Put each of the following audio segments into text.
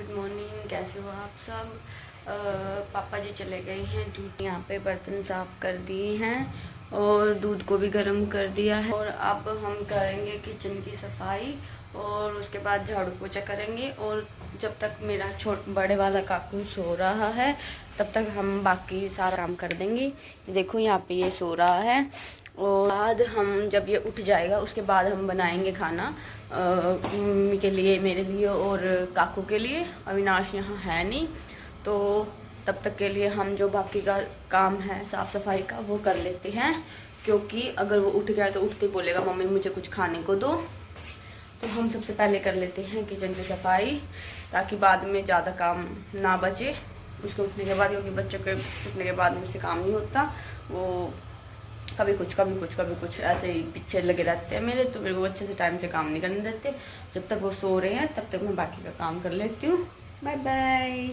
Good morning, कैसे हो आप सब। पापा जी चले गए हैं दूध, यहाँ पे बर्तन साफ़ कर दिए हैं और दूध को भी गर्म कर दिया है। और अब हम करेंगे किचन की सफाई और उसके बाद झाड़ू पोछा करेंगे। और जब तक मेरा बड़े वाला काकू सो रहा है तब तक हम बाकी सारा काम कर देंगे। देखो यहाँ पे ये सो रहा है और बाद हम जब ये उठ जाएगा उसके बाद हम बनाएंगे खाना मम्मी के लिए, मेरे लिए और काकू के लिए। अविनाश यहाँ है नहीं तो तब तक के लिए हम जो बाकी का काम है साफ़ सफाई का वो कर लेते हैं, क्योंकि अगर वो उठ गया तो उठते बोलेगा मम्मी मुझे कुछ खाने को दो। तो हम सबसे पहले कर लेते हैं किचन की सफाई ताकि बाद में ज़्यादा काम ना बचे उसके उठने के बाद, क्योंकि बच्चों के उठने के बाद मुझसे काम नहीं होता। वो कभी कुछ ऐसे ही पीछे लगे रहते हैं मेरे, तो मेरे को अच्छे से टाइम से काम नहीं करने देते। जब तक वो सो रहे हैं तब तक मैं बाकी का काम कर लेती हूँ। Bye bye.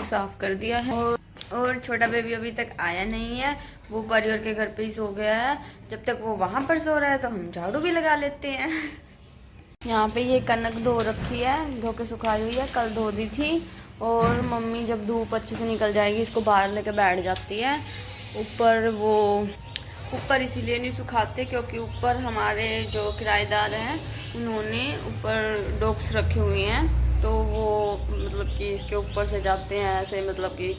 साफ कर दिया है और छोटा बेबी अभी तक आया नहीं है, वो परिवार के घर पे ही सो गया है। जब तक वो वहाँ पर सो रहा है तो हम झाड़ू भी लगा लेते हैं। यहाँ पे ये कनक धो रखी है, धो के सुखाई हुई है, कल धो दी थी। और मम्मी जब धूप अच्छे से निकल जाएगी इसको बाहर लेके बैठ जाती है ऊपर। वो ऊपर इसीलिए नहीं सुखाते क्योंकि ऊपर हमारे जो किराएदार हैं उन्होंने ऊपर डॉग्स रखे हुए हैं, तो वो मतलब कि इसके ऊपर से जाते हैं ऐसे, मतलब कि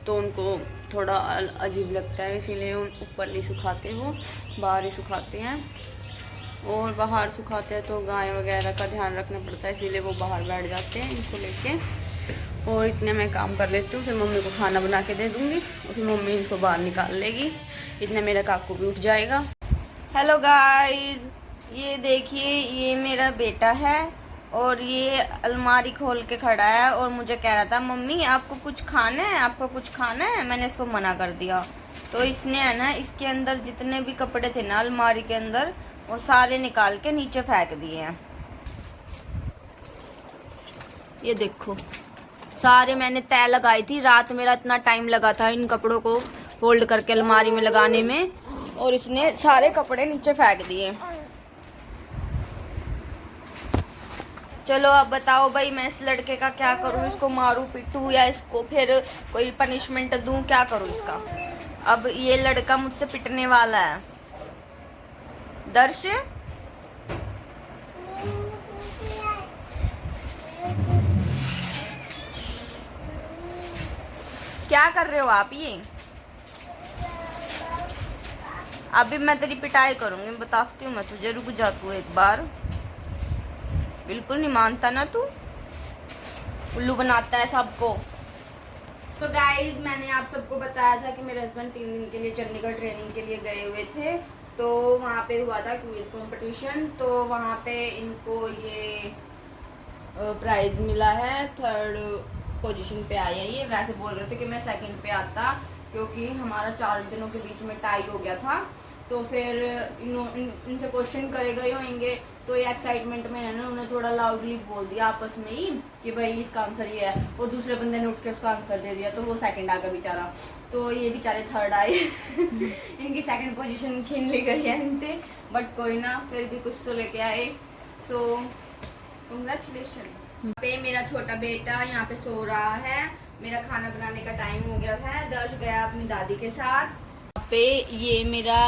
तो उनको थोड़ा अजीब लगता है, इसीलिए उन ऊपर नहीं सुखाते, वो बाहर ही सुखाते हैं। और बाहर सुखाते हैं तो गाय वगैरह का ध्यान रखना पड़ता है, इसीलिए वो बाहर बैठ जाते हैं इनको लेके। और इतने मैं काम कर लेती हूँ, फिर मम्मी को खाना बना के दे दूँगी और फिर मम्मी इनको बाहर निकाल लेगी। इतने मेरा काकू भी उठ जाएगा। हेलो गाइस, ये देखिए ये मेरा बेटा है और ये अलमारी खोल के खड़ा है और मुझे कह रहा था मम्मी आपको कुछ खाना है, आपको कुछ खाना है। मैंने इसको मना कर दिया तो इसने है ना इसके अंदर जितने भी कपड़े थे ना अलमारी के अंदर वो सारे निकाल के नीचे फेंक दिए हैं। ये देखो सारे मैंने तय लगाई थी, रात मेरा इतना टाइम लगा था इन कपड़ों को फोल्ड करके अलमारी में लगाने में और इसने सारे कपड़े नीचे फेंक दिए। चलो अब बताओ भाई मैं इस लड़के का क्या करूं, इसको मारूं पीटूं या इसको फिर कोई पनिशमेंट दूं, क्या करूं इसका। अब ये लड़का मुझसे पिटने वाला है। दर्श क्या कर रहे हो आप, ये अभी मैं तेरी पिटाई करूंगी, बताती हूँ मैं तुझे, रुक जा तू एक बार। बिल्कुल नहीं मानता ना तू, उल्लू बनाता है सबको। तो गाइज मैंने आप सबको बताया था कि मेरे हस्बैंड 3 दिन के लिए चंडीगढ़ ट्रेनिंग के लिए गए हुए थे, तो वहाँ पे हुआ था क्विज कंपटीशन। तो वहाँ पे इनको ये प्राइज मिला है, 3rd पोजीशन पे आए हैं ये। वैसे बोल रहे थे कि मैं 2nd पे आता क्योंकि हमारा 4 जनों के बीच में टाई हो गया था। तो फिर इनसे क्वेश्चन करे गए होंगे तो ये एक्साइटमेंट में है ना उन्होंने थोड़ा लाउडली बोल दिया आपस में ही कि भाई इसका आंसर ये है, और दूसरे बंदे ने उठ के उसका आंसर दे दिया तो वो 2nd आ गया बेचारा। तो ये बेचारे 3rd आए। इनकी 2nd पोजीशन छीन ली गई है इनसे, बट कोई ना, फिर भी कुछ तो लेके आए। So congratulation. पे मेरा छोटा बेटा यहाँ पे सो रहा है, मेरा खाना बनाने का टाइम हो गया है। दर्श गया अपनी दादी के साथ। पे ये मेरा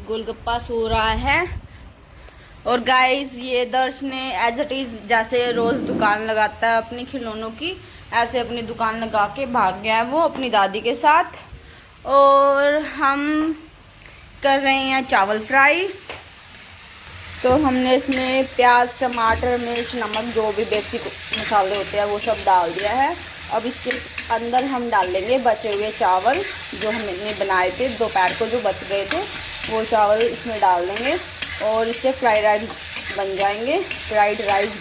गोलगप्पा सो रहा है। और गाइस ये दर्श ने एज इट इज़ जैसे रोज़ दुकान लगाता है अपनी खिलौनों की, ऐसे अपनी दुकान लगा के भाग गया है वो अपनी दादी के साथ। और हम कर रहे हैं चावल फ्राई। तो हमने इसमें प्याज, टमाटर, मिर्च, नमक, जो भी बेसिक मसाले होते हैं वो सब डाल दिया है। अब इसके अंदर हम डाल लेंगे बचे हुए चावल जो हमने बनाए थे दोपहर को, जो बच गए थे वो चावल इसमें डाल देंगे और इससे फ्राइड राइस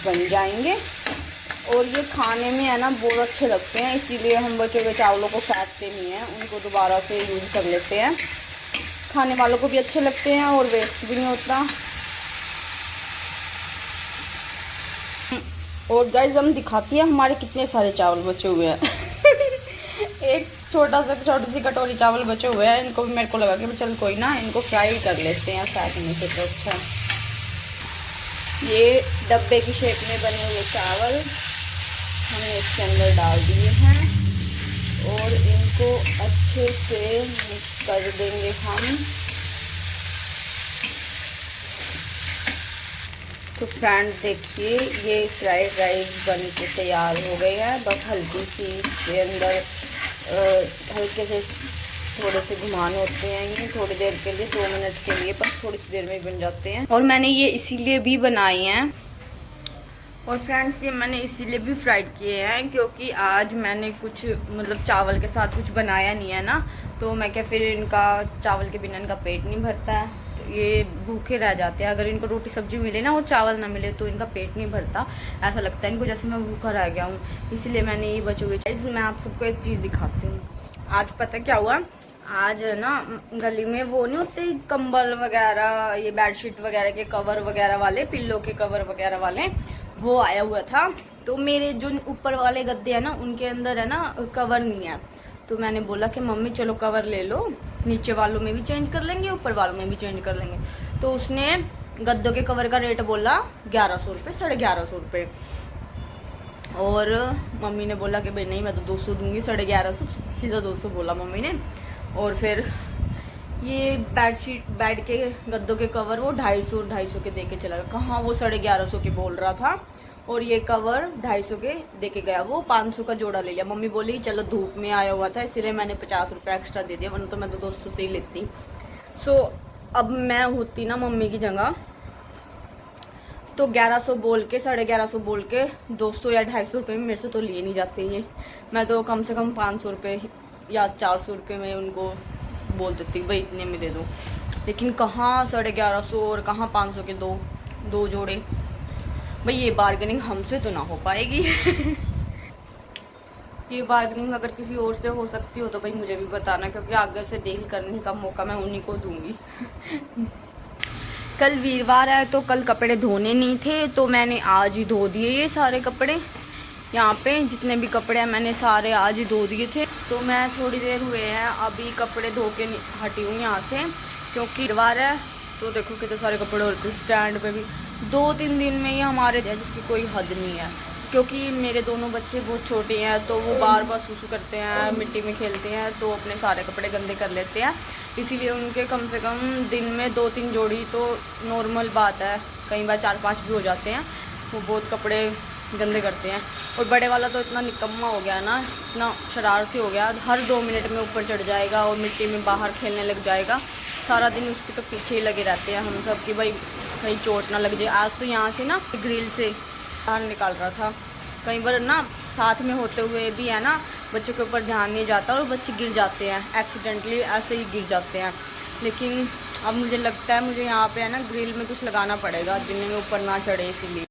बन जाएंगे। और ये खाने में है ना बहुत अच्छे लगते हैं, इसीलिए हम बचे हुए चावलों को फेंकते नहीं हैं, उनको दोबारा से यूज़ कर लेते हैं। खाने वालों को भी अच्छे लगते हैं और वेस्ट भी नहीं होता। और गाइस हम दिखाती हैं हमारे कितने सारे चावल बचे हुए हैं। एक छोटी सी कटोरी चावल बचे हुए हैं, इनको भी मेरे को लगा कि चल कोई ना, इनको फ्राई कर लेते हैं फेंकने से तो अच्छा। ये डब्बे की शेप में बने हुए चावल हमने इसके अंदर डाल दिए हैं और इनको अच्छे से मिक्स कर देंगे हम। तो फ्रेंड्स देखिए ये फ्राइड राइस बन के तैयार हो गई है। बस हल्की सी इसके अंदर हल्के से थोड़े से घुमान होते हैं ये थोड़ी देर के लिए, 2 मिनट के लिए, बस थोड़ी सी देर में बन जाते हैं। और मैंने ये इसीलिए भी बनाई हैं। और फ्रेंड्स ये मैंने इसीलिए भी फ्राइड किए हैं क्योंकि आज मैंने कुछ मतलब चावल के साथ कुछ बनाया नहीं है ना, तो मैं क्या फिर इनका चावल के बिना इनका पेट नहीं भरता है, तो ये भूखे रह जाते हैं। अगर इनको रोटी सब्जी मिले ना और चावल ना मिले तो इनका पेट नहीं भरता, ऐसा लगता है इनको जैसे मैं भूखा रह गया हूँ, इसलिए मैंने ये बचे हुए। मैं आप सबको एक चीज़ दिखाती हूँ। आज पता क्या हुआ, आज ना गली में वो नहीं होते कंबल वगैरह, ये बेडशीट वगैरह के कवर वगैरह वाले, पिल्लो के कवर वगैरह वाले, वो आया हुआ था। तो मेरे जो ऊपर वाले गद्दे हैं ना उनके अंदर है ना कवर नहीं है, तो मैंने बोला कि मम्मी चलो कवर ले लो, नीचे वालों में भी चेंज कर लेंगे ऊपर वालों में भी चेंज कर लेंगे। तो उसने गद्दों के कवर का रेट बोला 1100 रुपये, 1150 रुपये। और मम्मी ने बोला कि भाई नहीं मैं तो 200 दूंगी, 1150, सीधा 200 बोला मम्मी ने। और फिर ये बेड के गद्दों के कवर वो 250 के दे के चला गया। कहाँ वो 1150 के बोल रहा था और ये कवर 250 के दे के गया, वो 500 का जोड़ा ले लिया। मम्मी बोली चलो धूप में आया हुआ था इसलिए मैंने 50 रुपये एक्स्ट्रा दे दिया, वरना तो मैं तो 200 से ही लेती। अब मैं होती ना मम्मी की जगह तो 1100 बोल के 1150 बोल के 200 या 250 रुपये में मेरे से तो लिए नहीं जाते ये। मैं तो कम से कम 500 रुपये या 400 रुपये में उनको बोल देती भाई इतने में दे दो, लेकिन कहाँ 1150 और कहाँ 500 के दो जोड़े। भाई ये बार्गेनिंग हमसे तो ना हो पाएगी। ये बार्गेनिंग अगर किसी और से हो सकती हो तो भाई मुझे भी बताना, क्योंकि आगे से डील करने का मौका मैं उन्हीं को दूंगी। कल वीरवार है तो कल कपड़े धोने नहीं थे, तो मैंने आज ही धो दिए ये सारे कपड़े। यहाँ पे जितने भी कपड़े हैं मैंने सारे आज ही धो दिए थे। तो मैं थोड़ी देर हुए हैं अभी कपड़े धो के हटी हूँ यहाँ से, क्योंकि वीरवार है। तो देखो कितने सारे कपड़े होते हैं स्टैंड पे भी, 2-3 दिन में ही हमारे जिसकी कोई हद नहीं है। क्योंकि मेरे दोनों बच्चे बहुत छोटे हैं तो वो बार बार सुसु करते हैं, मिट्टी में खेलते हैं, तो अपने सारे कपड़े गंदे कर लेते हैं। इसीलिए उनके कम से कम दिन में 2-3 जोड़ी तो नॉर्मल बात है, कई बार 4-5 भी हो जाते हैं। वो बहुत कपड़े गंदे करते हैं। और बड़े वाला तो इतना निकम्मा हो गया ना, इतना शरारती हो गया, हर 2 मिनट में ऊपर चढ़ जाएगा और मिट्टी में बाहर खेलने लग जाएगा। सारा दिन उसके तो पीछे ही लगे रहते हैं हम सब कि भाई कहीं चोट ना लग जाए। आज तो यहाँ से ना ग्रिल से बाहर निकाल रहा था। कई बार ना साथ में होते हुए भी है ना बच्चों के ऊपर ध्यान नहीं जाता और बच्चे गिर जाते हैं, एक्सीडेंटली ऐसे ही गिर जाते हैं। लेकिन अब मुझे लगता है मुझे यहाँ पे है ना ग्रिल में कुछ लगाना पड़ेगा जिन्हें में ऊपर ना चढ़े, इसीलिए।